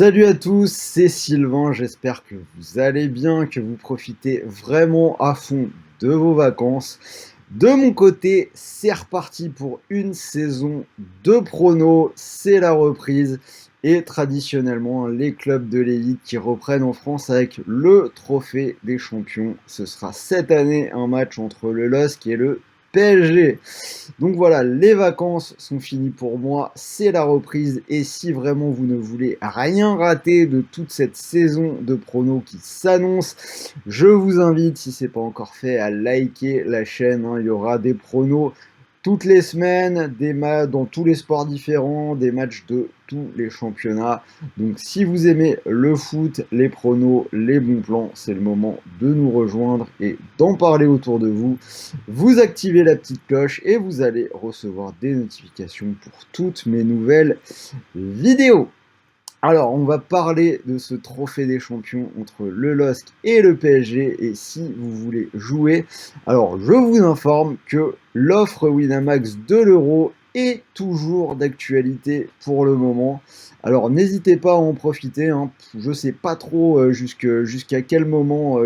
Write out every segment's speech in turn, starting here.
Salut à tous, c'est Sylvain, j'espère que vous allez bien, que vous profitez vraiment à fond de vos vacances. De mon côté, c'est reparti pour une saison de pronos, c'est la reprise. Et traditionnellement, les clubs de l'élite qui reprennent en France avec le trophée des champions. Ce sera cette année un match entre le LOSC et le PSG. Donc voilà, les vacances sont finies pour moi, c'est la reprise et si vraiment vous ne voulez rien rater de toute cette saison de pronos qui s'annonce, je vous invite, si ce n'est pas encore fait, à liker la chaîne. Il y aura des pronos toutes les semaines, dans tous les sports différents, des matchs de tous les championnats. Donc si vous aimez le foot, les pronos, les bons plans, c'est le moment de nous rejoindre et d'en parler autour de vous. Vous activez la petite cloche et vous allez recevoir des notifications pour toutes mes nouvelles vidéos. Alors, on va parler de ce trophée des champions entre le LOSC et le PSG. Et si vous voulez jouer, alors je vous informe que l'offre Winamax de l'euro est toujours d'actualité pour le moment. Alors n'hésitez pas à en profiter. Je ne sais pas trop jusqu'à quel moment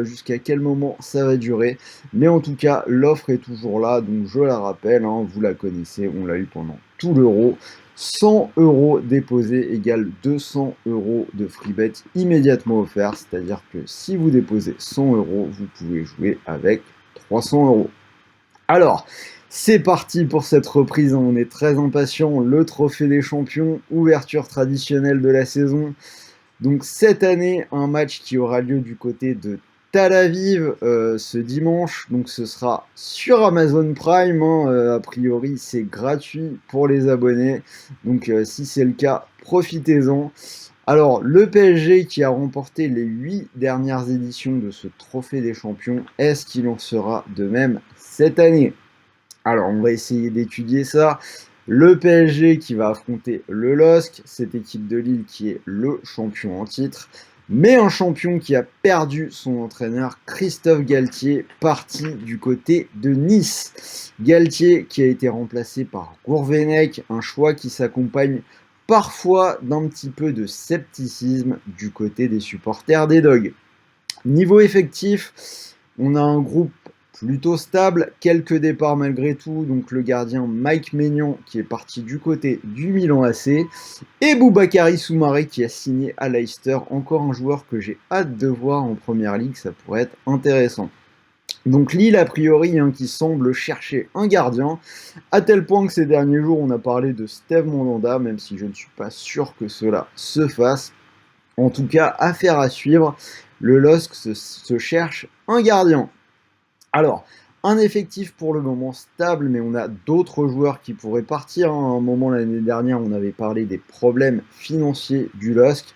ça va durer. Mais en tout cas, l'offre est toujours là. Donc je la rappelle, vous la connaissez, on l'a eu pendant tout l'euro. 100 euros déposés égale 200 euros de free bet immédiatement offert. C'est-à-dire que si vous déposez 100 euros, vous pouvez jouer avec 300 euros. Alors, c'est parti pour cette reprise. On est très impatient. Le trophée des champions, ouverture traditionnelle de la saison. Donc cette année, un match qui aura lieu du côté de Tel Aviv ce dimanche. Donc ce sera sur Amazon Prime. A priori, c'est gratuit pour les abonnés. Donc si c'est le cas, profitez-en. Alors, le PSG qui a remporté les 8 dernières éditions de ce trophée des champions, est-ce qu'il en sera de même cette année? Alors, on va essayer d'étudier ça. Le PSG qui va affronter le LOSC, cette équipe de Lille qui est le champion en titre, mais un champion qui a perdu son entraîneur Christophe Galtier, parti du côté de Nice. Galtier qui a été remplacé par Gourvenec, un choix qui s'accompagne parfois d'un petit peu de scepticisme du côté des supporters des Dogs. Niveau effectif, on a un groupe plutôt stable, quelques départs malgré tout, donc le gardien Mike Maignan qui est parti du côté du Milan AC, et Boubakary Soumaré qui a signé à Leicester, encore un joueur que j'ai hâte de voir en première ligue, ça pourrait être intéressant. Donc Lille, a priori, qui semble chercher un gardien, à tel point que ces derniers jours, on a parlé de Steve Mandanda, même si je ne suis pas sûr que cela se fasse. En tout cas, affaire à suivre, le LOSC se cherche un gardien. Alors, un effectif pour le moment stable, mais on a d'autres joueurs qui pourraient partir. À un moment l'année dernière, on avait parlé des problèmes financiers du LOSC.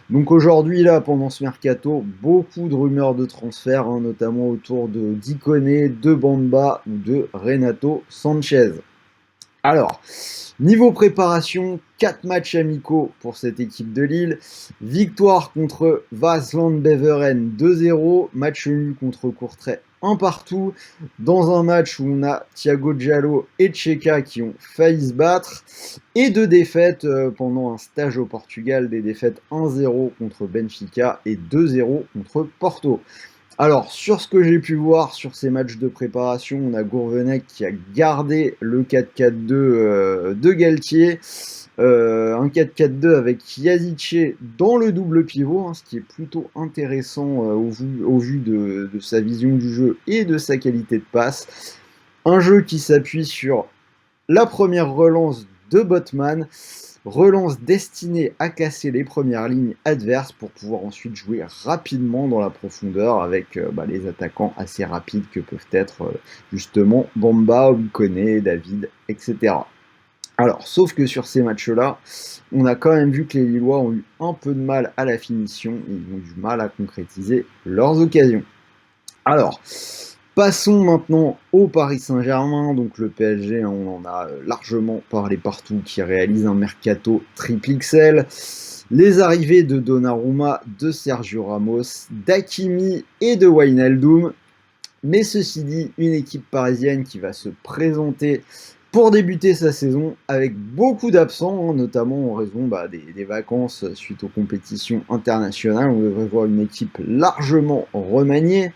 Donc aujourd'hui, là, pendant ce mercato, beaucoup de rumeurs de transfert, notamment autour de Dikoné, de Bamba ou de Renato Sanchez. Alors, niveau préparation, 4 matchs amicaux pour cette équipe de Lille. Victoire contre Waasland Beveren 2-0. Match nul contre Courtrai 1 partout. Dans un match où on a Thiago Diallo et Tcheka qui ont failli se battre. Et 2 défaites pendant un stage au Portugal. Des défaites 1-0 contre Benfica et 2-0 contre Porto. Alors, sur ce que j'ai pu voir sur ces matchs de préparation, on a Gourvenec qui a gardé le 4-4-2 de Galtier. Un 4-4-2 avec Yazice dans le double pivot, ce qui est plutôt intéressant au vu de sa vision du jeu et de sa qualité de passe. Un jeu qui s'appuie sur la première relance de Botman, relance destinée à casser les premières lignes adverses pour pouvoir ensuite jouer rapidement dans la profondeur avec les attaquants assez rapides que peuvent être justement Bamba, Obikone, David, etc. Alors, sauf que sur ces matchs-là, on a quand même vu que les Lillois ont eu un peu de mal à la finition, ils ont du mal à concrétiser leurs occasions. Alors, passons maintenant au Paris Saint-Germain, donc le PSG, on en a largement parlé partout, qui réalise un mercato triple XL. Les arrivées de Donnarumma, de Sergio Ramos, d'Hakimi et de Wijnaldum. Mais ceci dit, une équipe parisienne qui va se présenter pour débuter sa saison avec beaucoup d'absents, notamment en raison des vacances suite aux compétitions internationales. On devrait voir une équipe largement remaniée.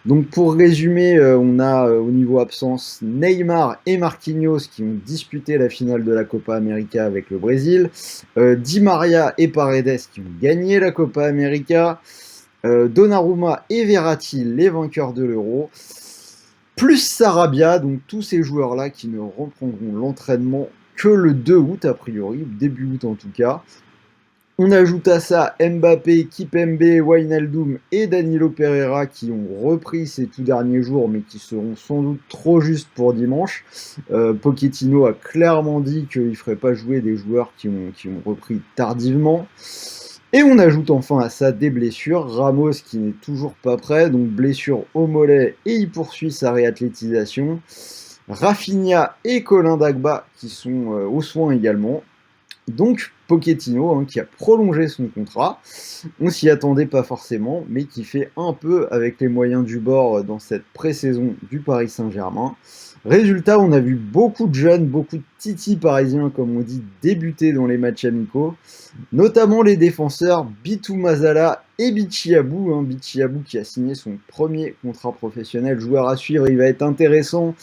Donc pour résumer, on a au niveau absence Neymar et Marquinhos qui ont disputé la finale de la Copa América avec le Brésil, Di Maria et Paredes qui ont gagné la Copa América, Donnarumma et Verratti les vainqueurs de l'Euro, plus Sarabia, donc tous ces joueurs-là qui ne reprendront l'entraînement que le 2 août a priori, début août en tout cas. On ajoute à ça Mbappé, Kipembe, Wijnaldum et Danilo Pereira qui ont repris ces tout derniers jours mais qui seront sans doute trop justes pour dimanche. Pochettino a clairement dit qu'il ne ferait pas jouer des joueurs qui ont repris tardivement. Et on ajoute enfin à ça des blessures. Ramos qui n'est toujours pas prêt, donc blessure au mollet et il poursuit sa réathlétisation. Rafinha et Colin Dagba qui sont aux soins également. Donc Pochettino qui a prolongé son contrat, on s'y attendait pas forcément, mais qui fait un peu avec les moyens du bord dans cette pré-saison du Paris Saint-Germain. Résultat, on a vu beaucoup de jeunes, beaucoup de titis parisiens, comme on dit, débuter dans les matchs amicaux, notamment les défenseurs Bitou Mazala et Bichiabou. Bichiabou qui a signé son premier contrat professionnel, joueur à suivre, il va être intéressant.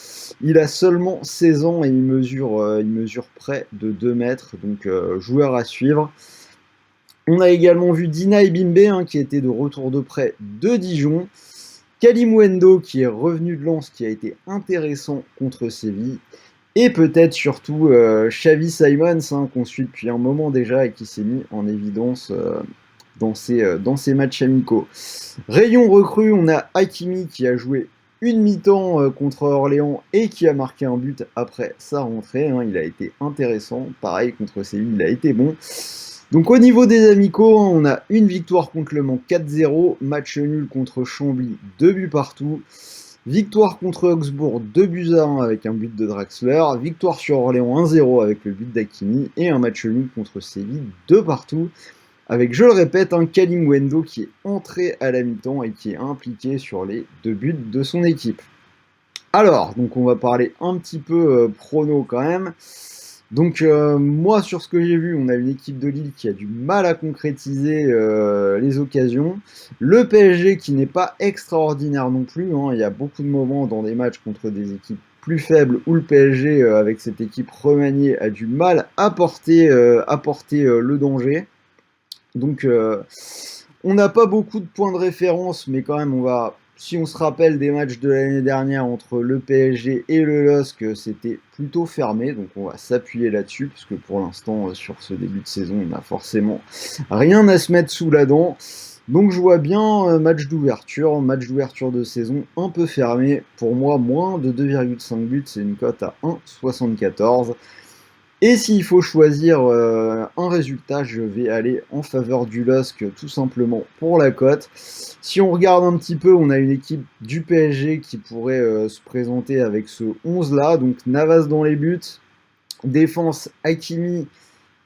Il a seulement 16 ans et il mesure près de 2 mètres, donc joueur à suivre. On a également vu Dina Ebimbe qui était de retour de prêt de Dijon. Kalimwendo qui est revenu de Lens, qui a été intéressant contre Séville. Et peut-être surtout Xavi Simons, qu'on suit depuis un moment déjà et qui s'est mis en évidence dans ses matchs amicaux. Rayon recrue, on a Hakimi qui a joué une mi-temps contre Orléans et qui a marqué un but après sa rentrée. Il a été intéressant. Pareil, contre Séville, il a été bon. Donc au niveau des amicaux, on a une victoire contre Le Mans 4-0, match nul contre Chambly, 2 buts partout, victoire contre Augsbourg 2-1 avec un but de Draxler, victoire sur Orléans 1-0 avec le but d'Hakimi et un match nul contre Séville 2 partout avec, je le répète, un Kalimwendo qui est entré à la mi-temps et qui est impliqué sur les 2 buts de son équipe. Alors, donc on va parler un petit peu prono quand même. Donc moi sur ce que j'ai vu, on a une équipe de Lille qui a du mal à concrétiser les occasions. Le PSG qui n'est pas extraordinaire non plus. Il y a beaucoup de moments dans des matchs contre des équipes plus faibles où le PSG avec cette équipe remaniée a du mal à porter le danger. Donc on n'a pas beaucoup de points de référence, mais quand même si on se rappelle des matchs de l'année dernière entre le PSG et le LOSC, c'était plutôt fermé, donc on va s'appuyer là-dessus, parce que pour l'instant, sur ce début de saison, on n'a forcément rien à se mettre sous la dent. Donc je vois bien match d'ouverture de saison un peu fermé. Pour moi, moins de 2,5 buts, c'est une cote à 1,74. Et s'il faut choisir un résultat, je vais aller en faveur du LOSC tout simplement pour la cote. Si on regarde un petit peu, on a une équipe du PSG qui pourrait se présenter avec ce 11-là. Donc Navas dans les buts, défense Hakimi,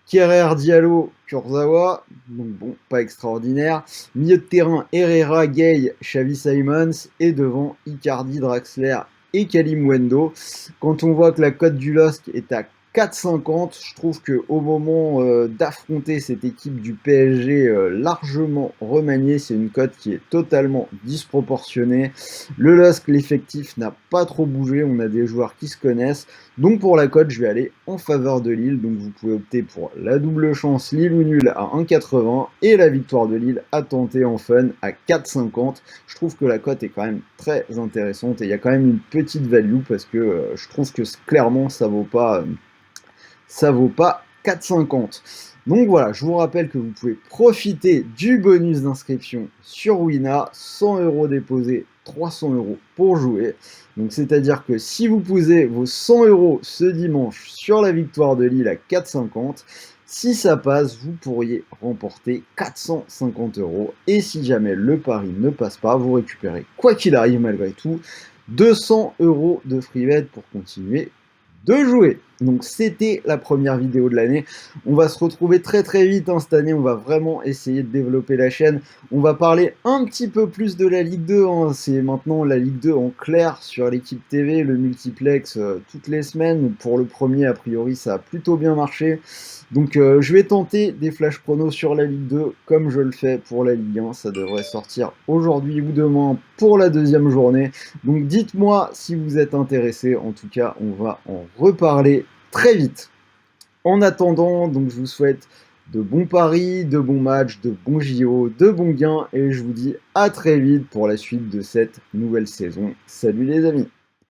Kerrer, Diallo, Kurzawa. Donc bon, pas extraordinaire. Milieu de terrain, Herrera, Gay, Xavi Simons. Et devant, Icardi, Draxler et Kalimwendo. Quand on voit que la cote du LOSC est à 4,50, je trouve qu'au moment d'affronter cette équipe du PSG largement remaniée, c'est une cote qui est totalement disproportionnée. Le LOSC, l'effectif n'a pas trop bougé, on a des joueurs qui se connaissent. Donc pour la cote, je vais aller en faveur de Lille. Donc vous pouvez opter pour la double chance Lille ou nul à 1,80 et la victoire de Lille à tenter en fun à 4,50. Je trouve que la cote est quand même très intéressante et il y a quand même une petite value parce que je trouve que clairement ça vaut pas 4,50. Donc voilà, je vous rappelle que vous pouvez profiter du bonus d'inscription sur Wina, 100 € déposés, 300 € pour jouer. Donc c'est-à-dire que si vous posez vos 100 € ce dimanche sur la victoire de Lille à 4,50, si ça passe, vous pourriez remporter 450 €. Et si jamais le pari ne passe pas, vous récupérez, quoi qu'il arrive malgré tout, 200 € de free bet pour continuer de jouer. Donc c'était la première vidéo de l'année. On va se retrouver très très vite cette année, on va vraiment essayer de développer la chaîne. On va parler un petit peu plus de la Ligue 2, hein. C'est maintenant la Ligue 2 en clair sur l'équipe TV, le multiplex toutes les semaines. Pour le premier, a priori, ça a plutôt bien marché. Donc je vais tenter des flash pronos sur la Ligue 2 comme je le fais pour la Ligue 1. Ça devrait sortir aujourd'hui ou demain pour la deuxième journée. Donc dites-moi si vous êtes intéressé. En tout cas, on va en reparler très vite. En attendant, donc je vous souhaite de bons paris, de bons matchs, de bons JO, de bons gains et je vous dis à très vite pour la suite de cette nouvelle saison. Salut les amis!